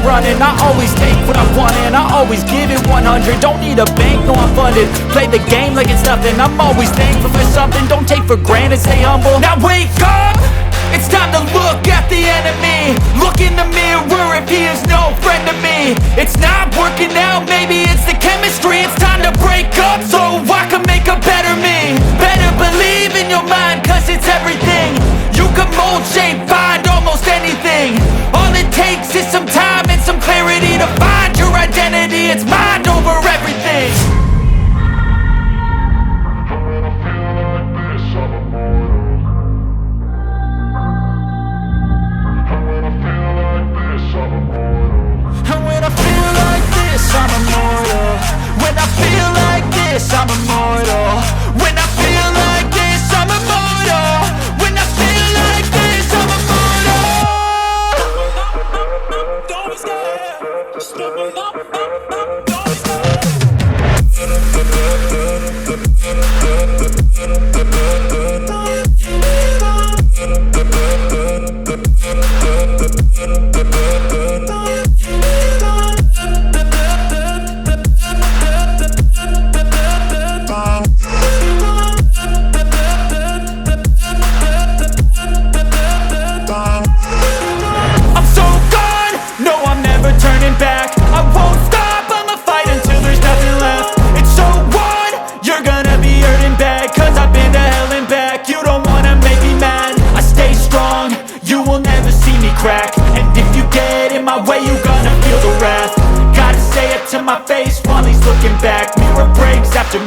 I'm running. I always take what I want and I always give it 100. Don't need a bank, no I'm funded. Play the game like it's nothing. I'm always thankful for something. Don't take for granted, stay humble. Now wake up! It's time to look at the enemy. Look in the mirror if he is no friend to me. It's not working out, maybe it's the chemistry. It's time to break up so I can make a better me. Better believe in your mind, cause it's everything. You can mold, shape, find almost anything. All it takes is some time and some clarity to find your identity. It's mind over everything. I'm immortal. When I feel like this, I'm immortal. When I feel like this, I'm immortal. When I feel like this, I'm immortal. Don't be scared. Just don't be scared. Crack. And if you get in my way, you gonna feel the wrath. Gotta say it to my face while he's looking back. Mirror breaks after